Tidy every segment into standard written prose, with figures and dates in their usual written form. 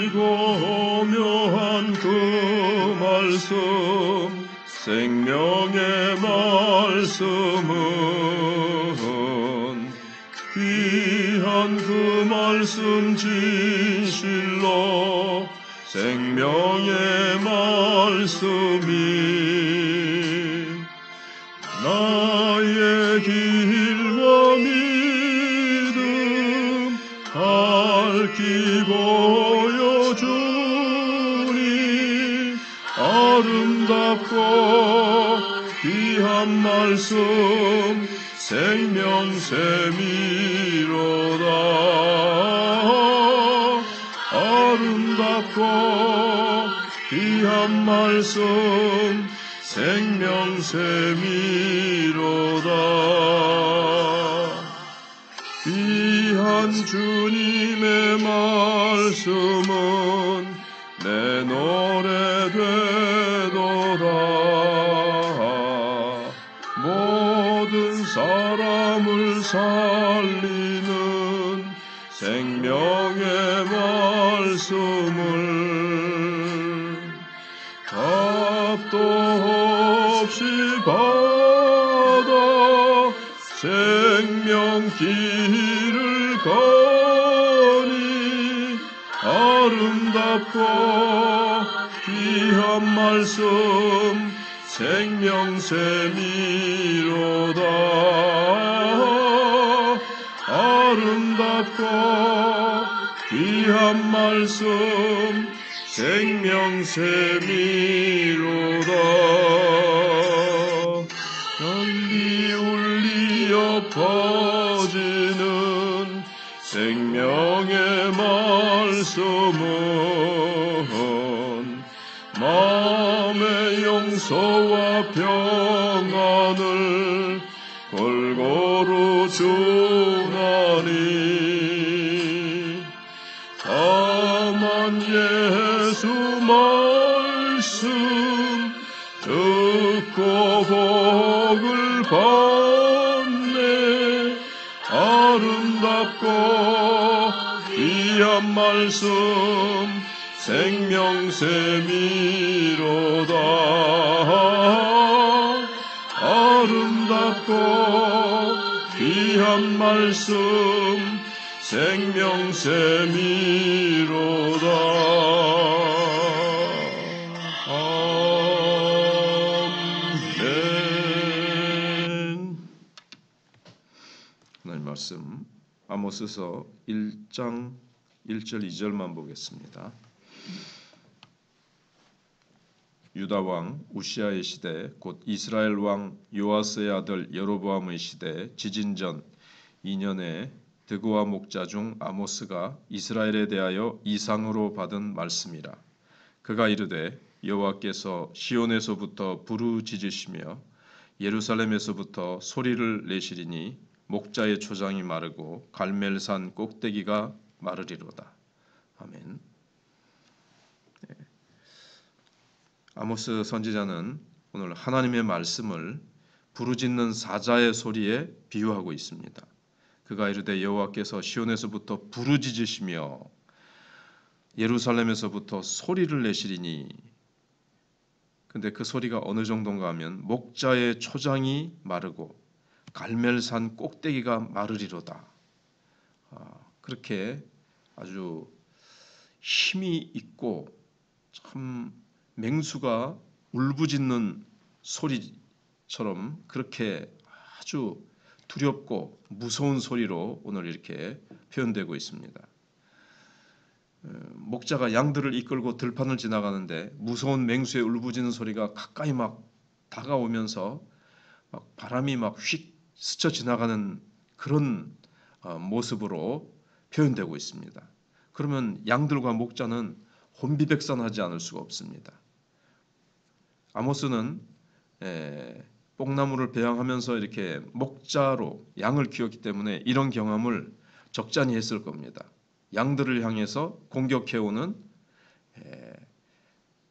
길고 묘한 그 말씀, 생명의 말씀은 귀한 그 말씀 진실로 생명의 말씀이 나의 길과 믿음 밝히 보여주니 아름답고 귀한 말씀 생명샘이로다. 아름답고 귀한 말씀 생명샘이로다. 귀한 주님의 말씀은 내 노래 되도다. 모든 사람을 살리는 생명의 말씀을 값도 없이 받아 생명 길을 가니 아름답고 귀한 말씀 생명샘이로다. 아름답고 귀한 말씀 생명샘이로다. 널리 울리어 퍼지는 생명의 말씀은 마음의 용서와 평안을 골고루 주나니 다만 예수 말씀 듣고 복을 받네. 아름답고 귀한 말씀 생명샘이로다. 아름답고 귀한 말씀 생명샘이로다. 아멘. 하나님 말씀 아모스서 1장 1절 2절만 보겠습니다. 유다 왕 우시아의 시대 곧 이스라엘 왕 요아스의 아들 여로보암의 시대 지진전 2년에 드고와 목자 중 아모스가 이스라엘에 대하여 이상으로 받은 말씀이라. 그가 이르되 여호와께서 시온에서부터 부르짖으시며 예루살렘에서부터 소리를 내시리니 목자의 초장이 마르고 갈멜산 꼭대기가 마르리로다. 아멘. 아모스 선지자는 오늘 하나님의 말씀을 부르짖는 사자의 소리에 비유하고 있습니다. 그가 이르되 여호와께서 시온에서부터 부르짖으시며 예루살렘에서부터 소리를 내시리니, 근데 그 소리가 어느 정도인가 하면 목자의 초장이 마르고 갈멜산 꼭대기가 마르리로다. 그렇게 아주 힘이 있고 참 맹수가 울부짖는 소리처럼 그렇게 아주 두렵고 무서운 소리로 오늘 이렇게 표현되고 있습니다. 목자가 양들을 이끌고 들판을 지나가는데 무서운 맹수의 울부짖는 소리가 가까이 막 다가오면서 막 바람이 막 휙 스쳐 지나가는 그런 모습으로 표현되고 있습니다. 그러면 양들과 목자는 혼비백산하지 않을 수가 없습니다. 아모스는 뽕나무를 배양하면서 이렇게 목자로 양을 키웠기 때문에 이런 경험을 적잖이 했을 겁니다. 양들을 향해서 공격해오는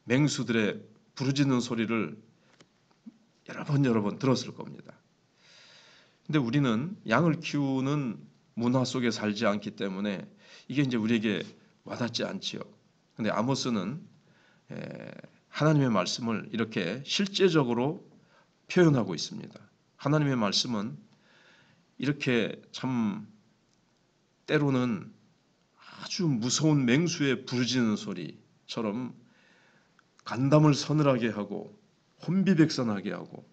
맹수들의 부르짖는 소리를 여러 번 들었을 겁니다. 근데 우리는 양을 키우는 문화 속에 살지 않기 때문에 이게 이제 우리에게 와닿지 않지요. 근데 아모스는 하나님의 말씀을 이렇게 실제적으로 표현하고 있습니다. 하나님의 말씀은 이렇게 참 때로는 아주 무서운 맹수의 부르짖는 소리처럼 간담을 서늘하게 하고 혼비백산하게 하고,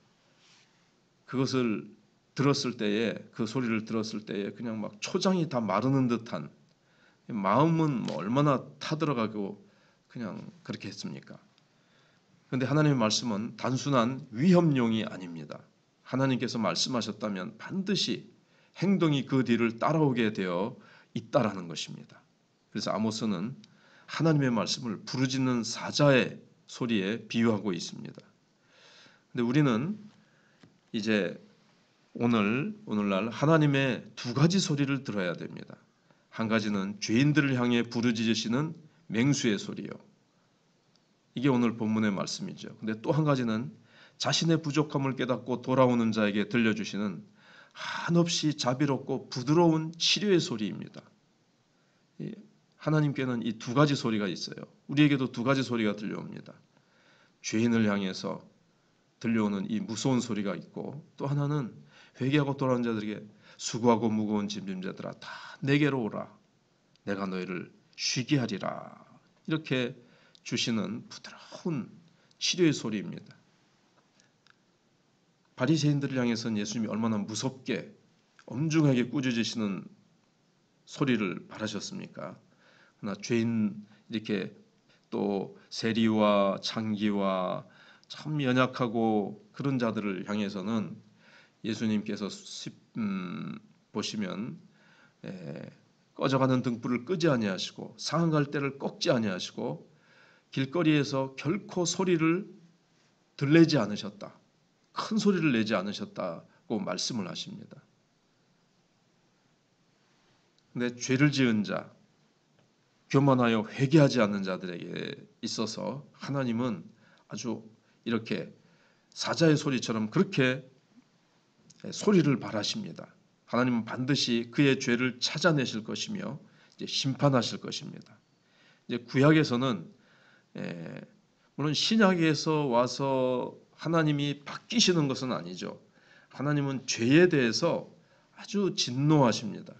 그것을 들었을 때에, 그 소리를 들었을 때에 그냥 막 초장이 다 마르는 듯한, 마음은 뭐 얼마나 타들어가고 그냥 그렇게 했습니까? 그런데 하나님의 말씀은 단순한 위협용이 아닙니다. 하나님께서 말씀하셨다면 반드시 행동이 그 뒤를 따라오게 되어 있다라는 것입니다. 그래서 아모스는 하나님의 말씀을 부르짖는 사자의 소리에 비유하고 있습니다. 근데 우리는 이제 오늘날 하나님의 두 가지 소리를 들어야 됩니다. 한 가지는 죄인들을 향해 부르짖으시는 맹수의 소리요. 이게 오늘 본문의 말씀이죠. 근데 또 한 가지는 자신의 부족함을 깨닫고 돌아오는 자에게 들려주시는 한없이 자비롭고 부드러운 치료의 소리입니다. 하나님께는 이 두 가지 소리가 있어요. 우리에게도 두 가지 소리가 들려옵니다. 죄인을 향해서 들려오는 이 무서운 소리가 있고, 또 하나는 회개하고 돌아오는 자들에게 수고하고 무거운 짐진 자들아 다 내게로 오라, 내가 너희를 쉬게 하리라, 이렇게 주시는 부드러운 치료의 소리입니다. 바리새인들을 향해서는 예수님이 얼마나 무섭게 엄중하게 꾸짖으시는 소리를 바라셨습니까? 그러나 죄인, 이렇게 또 세리와 창기와 참 연약하고 그런 자들을 향해서는 예수님께서 보시면 꺼져가는 등불을 끄지 아니하시고 상한 갈대를 꺾지 아니하시고 길거리에서 결코 소리를 들내지 않으셨다, 큰 소리를 내지 않으셨다고 말씀을 하십니다. 근데 죄를 지은 자, 교만하여 회개하지 않는 자들에게 있어서 하나님은 아주 이렇게 사자의 소리처럼 그렇게 소리를 바라십니다. 하나님은 반드시 그의 죄를 찾아내실 것이며 이제 심판하실 것입니다. 이제 구약에서는 물론 신약에서 와서 하나님이 바뀌시는 것은 아니죠. 하나님은 죄에 대해서 아주 진노하십니다.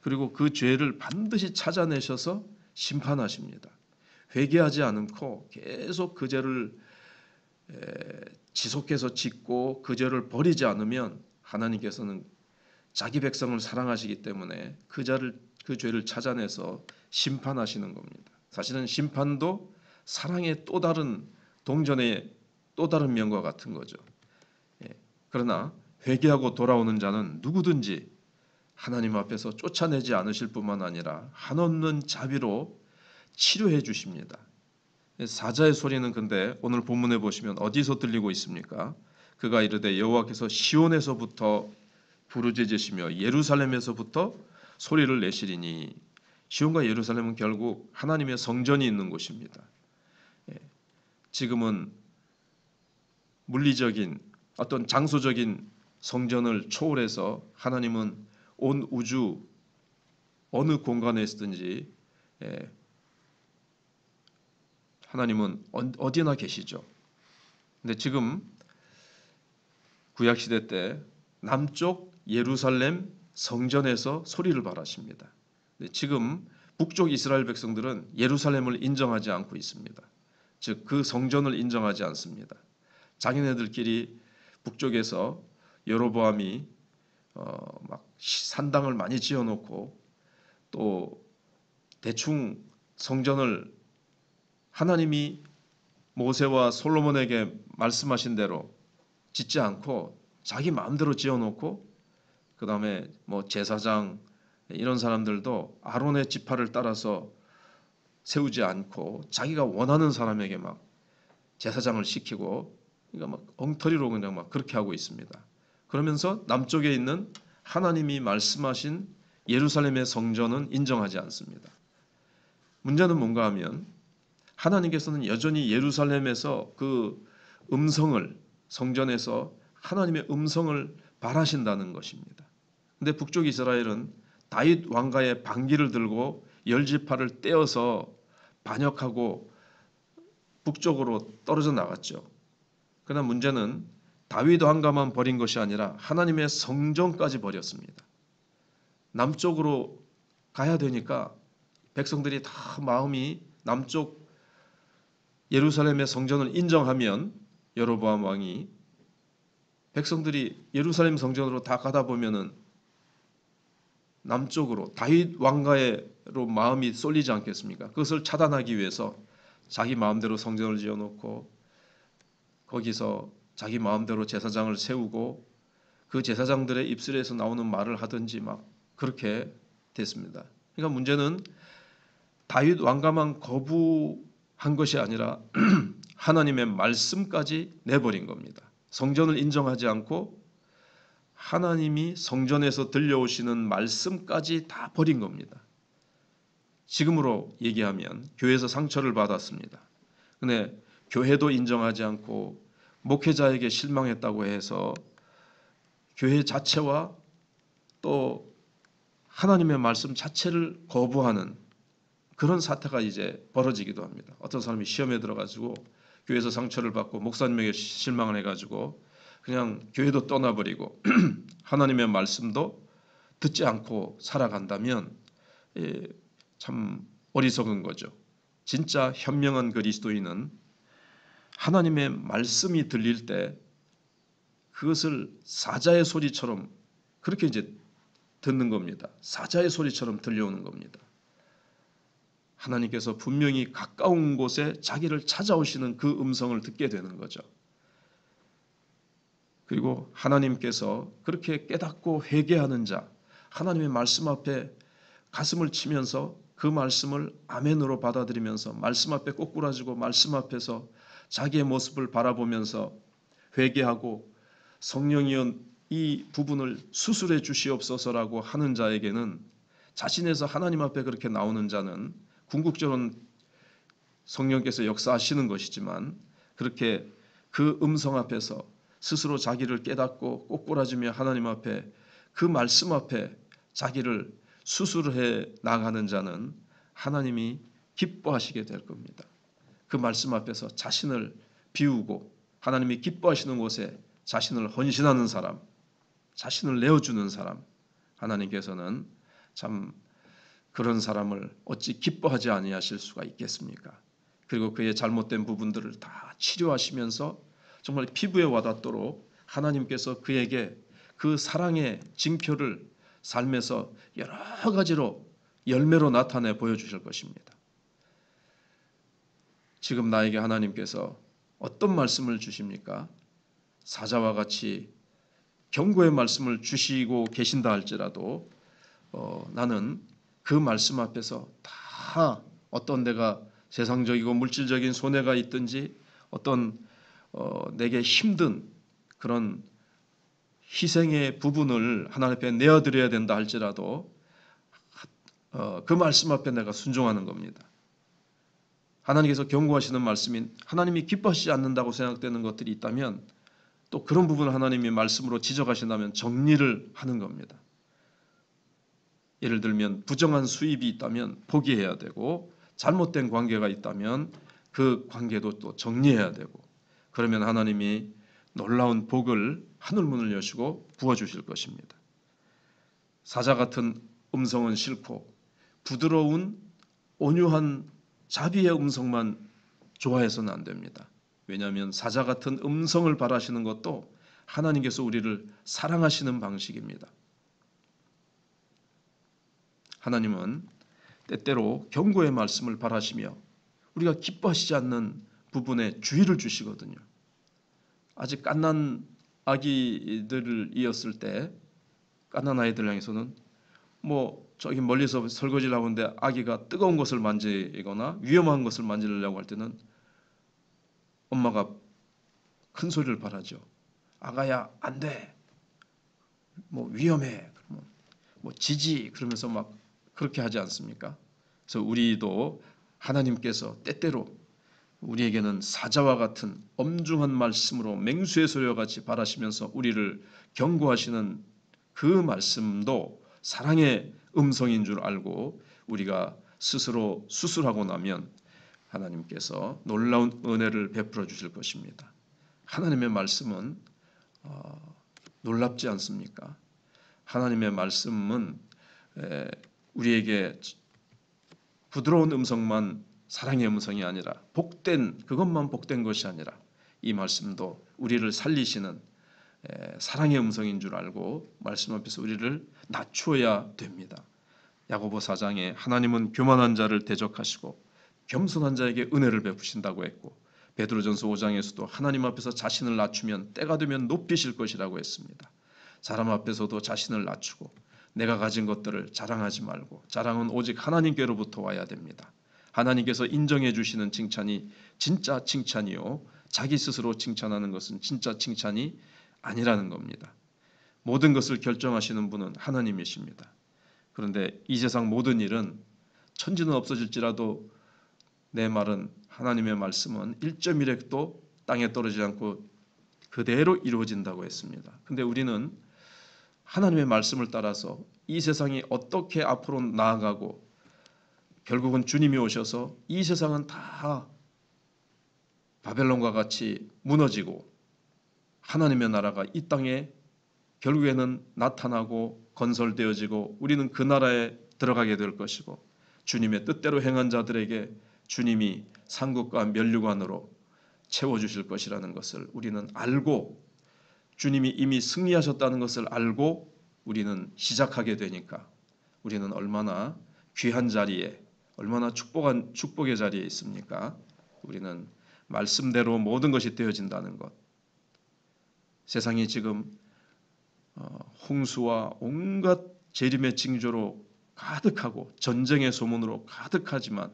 그리고 그 죄를 반드시 찾아내셔서 심판하십니다. 회개하지 않고 계속 그 죄를 지속해서 짓고 그 죄를 버리지 않으면 하나님께서는 자기 백성을 사랑하시기 때문에 그 죄를 찾아내서 심판하시는 겁니다. 사실은 심판도 사랑의 또 다른 동전의 또 다른 면과 같은 거죠. 그러나 회개하고 돌아오는 자는 누구든지 하나님 앞에서 쫓아내지 않으실 뿐만 아니라 한없는 자비로 치료해 주십니다. 사자의 소리는 근데 오늘 본문에 보시면 어디서 들리고 있습니까? 그가 이르되 여호와께서 시온에서부터 부르짖으시며 예루살렘에서부터 소리를 내시리니, 시온과 예루살렘은 결국 하나님의 성전이 있는 곳입니다. 지금은 물리적인 어떤 장소적인 성전을 초월해서 하나님은 온 우주 어느 공간에 있든지 하나님은 어디나 계시죠. 근데 지금 구약 시대 때 남쪽 예루살렘 성전에서 소리를 발하십니다. 지금 북쪽 이스라엘 백성들은 예루살렘을 인정하지 않고 있습니다. 즉 그 성전을 인정하지 않습니다. 자기네들끼리 북쪽에서 여로보암이 막 산당을 많이 지어놓고 또 대충 성전을 하나님이 모세와 솔로몬에게 말씀하신 대로 짓지 않고 자기 마음대로 지어놓고, 그 다음에 뭐 제사장 이런 사람들도 아론의 지파를 따라서 세우지 않고 자기가 원하는 사람에게 막 제사장을 시키고, 그러니까 막 엉터리로 그냥 막 그렇게 하고 있습니다. 그러면서 남쪽에 있는 하나님이 말씀하신 예루살렘의 성전은 인정하지 않습니다. 문제는 뭔가 하면 하나님께서는 여전히 예루살렘에서 그 음성을, 성전에서 하나님의 음성을 바라신다는 것입니다. 근데 북쪽 이스라엘은 다윗 왕가의 반기를 들고 열지파를 떼어서 반역하고 북쪽으로 떨어져 나갔죠. 그러나 문제는 다윗 왕가만 버린 것이 아니라 하나님의 성전까지 버렸습니다. 남쪽으로 가야 되니까 백성들이 다 마음이 남쪽 예루살렘의 성전을 인정하면 여로보암 왕이 백성들이 예루살렘 성전으로 다 가다 보면은 남쪽으로 다윗 왕가로 마음이 쏠리지 않겠습니까? 그것을 차단하기 위해서 자기 마음대로 성전을 지어놓고 거기서 자기 마음대로 제사장을 세우고 그 제사장들의 입술에서 나오는 말을 하든지 막 그렇게 됐습니다. 그러니까 문제는 다윗 왕가만 거부한 것이 아니라 하나님의 말씀까지 내버린 겁니다. 성전을 인정하지 않고 하나님이 성전에서 들려오시는 말씀까지 다 버린 겁니다. 지금으로 얘기하면 교회에서 상처를 받았습니다. 근데 교회도 인정하지 않고 목회자에게 실망했다고 해서 교회 자체와 또 하나님의 말씀 자체를 거부하는 그런 사태가 이제 벌어지기도 합니다. 어떤 사람이 시험에 들어가지고 교회에서 상처를 받고 목사님에게 실망을 해가지고 그냥 교회도 떠나버리고 하나님의 말씀도 듣지 않고 살아간다면 참 어리석은 거죠. 진짜 현명한 그리스도인은 하나님의 말씀이 들릴 때 그것을 사자의 소리처럼 그렇게 이제 듣는 겁니다. 사자의 소리처럼 들려오는 겁니다. 하나님께서 분명히 가까운 곳에 자기를 찾아오시는 그 음성을 듣게 되는 거죠. 그리고 하나님께서 그렇게 깨닫고 회개하는 자, 하나님의 말씀 앞에 가슴을 치면서 그 말씀을 아멘으로 받아들이면서 말씀 앞에 꼬꾸라지고 말씀 앞에서 자기의 모습을 바라보면서 회개하고 성령이여 이 부분을 수술해 주시옵소서라고 하는 자에게는 자신에서 하나님 앞에 그렇게 나오는 자는 궁극적으로는 성령께서 역사하시는 것이지만 그렇게 그 음성 앞에서 스스로 자기를 깨닫고 꼬꾸라지며 하나님 앞에 그 말씀 앞에 자기를 수술해 나가는 자는 하나님이 기뻐하시게 될 겁니다. 그 말씀 앞에서 자신을 비우고 하나님이 기뻐하시는 곳에 자신을 헌신하는 사람, 자신을 내어주는 사람, 하나님께서는 참 그런 사람을 어찌 기뻐하지 아니하실 수가 있겠습니까? 그리고 그의 잘못된 부분들을 다 치료하시면서 정말 피부에 와닿도록 하나님께서 그에게 그 사랑의 징표를 삶에서 여러 가지로 열매로 나타내 보여주실 것입니다. 지금 나에게 하나님께서 어떤 말씀을 주십니까? 사자와 같이 경고의 말씀을 주시고 계신다 할지라도 나는 그 말씀 앞에서 다 어떤 내가 세상적이고 물질적인 손해가 있든지 어떤 내게 힘든 그런 희생의 부분을 하나님 앞에 내어드려야 된다 할지라도 그 말씀 앞에 내가 순종하는 겁니다. 하나님께서 경고하시는 말씀인 하나님이 기뻐하시지 않는다고 생각되는 것들이 있다면 또 그런 부분을 하나님이 말씀으로 지적하신다면 정리를 하는 겁니다. 예를 들면 부정한 수입이 있다면 포기해야 되고 잘못된 관계가 있다면 그 관계도 또 정리해야 되고 그러면 하나님이 놀라운 복을 하늘문을 여시고 부어주실 것입니다. 사자 같은 음성은 싫고 부드러운 온유한 자비의 음성만 좋아해서는 안 됩니다. 왜냐하면 사자 같은 음성을 바라시는 것도 하나님께서 우리를 사랑하시는 방식입니다. 하나님은 때때로 경고의 말씀을 바라시며 우리가 기뻐하시지 않는 부분에 주의를 주시거든요. 아직 갓난 아기들을 이었을 때 갓난 아이들 향해서는 저기 멀리서 설거지를 하는데 아기가 뜨거운 것을 만지거나 위험한 것을 만지려고 할 때는 엄마가 큰 소리를 바라죠. 아가야 안 돼. 위험해. 그러면 지지 그러면서 막 그렇게 하지 않습니까? 그래서 우리도 하나님께서 때때로 우리에게는 사자와 같은 엄중한 말씀으로 맹수의 소리와 같이 바라시면서 우리를 경고하시는 그 말씀도 사랑의 음성인 줄 알고 우리가 스스로 수술하고 나면 하나님께서 놀라운 은혜를 베풀어 주실 것입니다. 하나님의 말씀은 놀랍지 않습니까? 하나님의 말씀은 우리에게 부드러운 음성만 사랑의 음성이 아니라 그것만 복된 것이 아니라 이 말씀도 우리를 살리시는 사랑의 음성인 줄 알고 말씀 앞에서 우리를 낮추어야 됩니다. 야고보 4장에 하나님은 교만한 자를 대적하시고 겸손한 자에게 은혜를 베푸신다고 했고, 베드로전서 5장에서도 하나님 앞에서 자신을 낮추면 때가 되면 높이실 것이라고 했습니다. 사람 앞에서도 자신을 낮추고 내가 가진 것들을 자랑하지 말고, 자랑은 오직 하나님께로부터 와야 됩니다. 하나님께서 인정해 주시는 칭찬이 진짜 칭찬이요, 자기 스스로 칭찬하는 것은 진짜 칭찬이 아니라는 겁니다. 모든 것을 결정하시는 분은 하나님이십니다. 그런데 이 세상 모든 일은 천지는 없어질지라도 내 말은, 하나님의 말씀은 1.1획도 땅에 떨어지지 않고 그대로 이루어진다고 했습니다. 근데 우리는 하나님의 말씀을 따라서 이 세상이 어떻게 앞으로 나아가고 결국은 주님이 오셔서 이 세상은 다 바벨론과 같이 무너지고 하나님의 나라가 이 땅에 결국에는 나타나고 건설되어지고 우리는 그 나라에 들어가게 될 것이고, 주님의 뜻대로 행한 자들에게 주님이 상급과 면류관으로 채워주실 것이라는 것을 우리는 알고, 주님이 이미 승리하셨다는 것을 알고 우리는 시작하게 되니까 우리는 얼마나 귀한 자리에, 얼마나 축복의 자리에 있습니까? 우리는 말씀대로 모든 것이 되어진다는 것. 세상이 지금 홍수와 온갖 재림의 징조로 가득하고 전쟁의 소문으로 가득하지만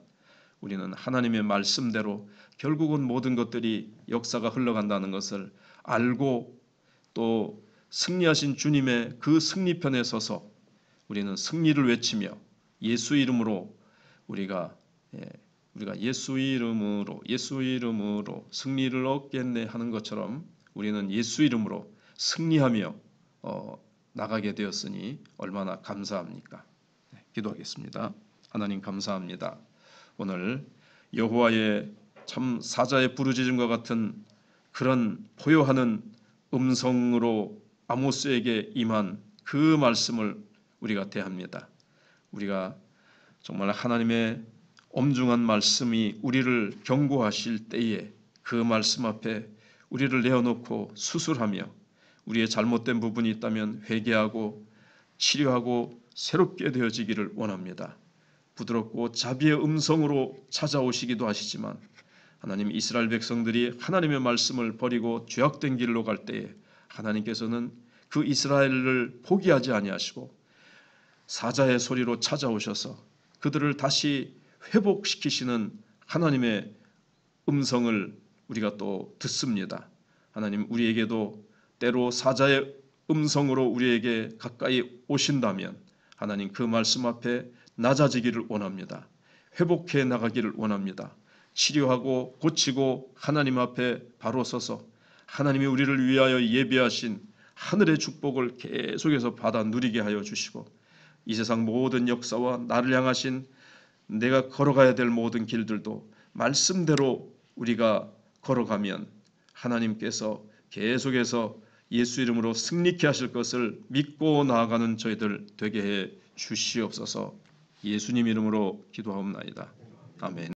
우리는 하나님의 말씀대로 결국은 모든 것들이 역사가 흘러간다는 것을 알고, 또 승리하신 주님의 그 승리편에 서서 우리는 승리를 외치며 예수 이름으로 우리가 예수 이름으로 승리를 얻겠네 하는 것처럼 우리는 예수 이름으로 승리하며 나가게 되었으니 얼마나 감사합니까? 기도하겠습니다. 하나님 감사합니다. 오늘 여호와의 참 사자의 부르짖음과 같은 그런 포효하는 음성으로 아모스에게 임한 그 말씀을 우리가 대합니다. 우리가 정말 하나님의 엄중한 말씀이 우리를 경고하실 때에 그 말씀 앞에 우리를 내어놓고 수술하며 우리의 잘못된 부분이 있다면 회개하고 치료하고 새롭게 되어지기를 원합니다. 부드럽고 자비의 음성으로 찾아오시기도 하시지만 하나님, 이스라엘 백성들이 하나님의 말씀을 버리고 죄악된 길로 갈 때에 하나님께서는 그 이스라엘을 포기하지 아니하시고 사자의 소리로 찾아오셔서 그들을 다시 회복시키시는 하나님의 음성을 우리가 또 듣습니다. 하나님, 우리에게도 때로 사자의 음성으로 우리에게 가까이 오신다면 하나님, 그 말씀 앞에 낮아지기를 원합니다. 회복해 나가기를 원합니다. 치료하고 고치고 하나님 앞에 바로 서서 하나님이 우리를 위하여 예비하신 하늘의 축복을 계속해서 받아 누리게 하여 주시고, 이 세상 모든 역사와 나를 향하신 내가 걸어가야 될 모든 길들도 말씀대로 우리가 걸어가면 하나님께서 계속해서 예수 이름으로 승리케 하실 것을 믿고 나아가는 저희들 되게 해 주시옵소서. 예수님 이름으로 기도하옵나이다. 아멘.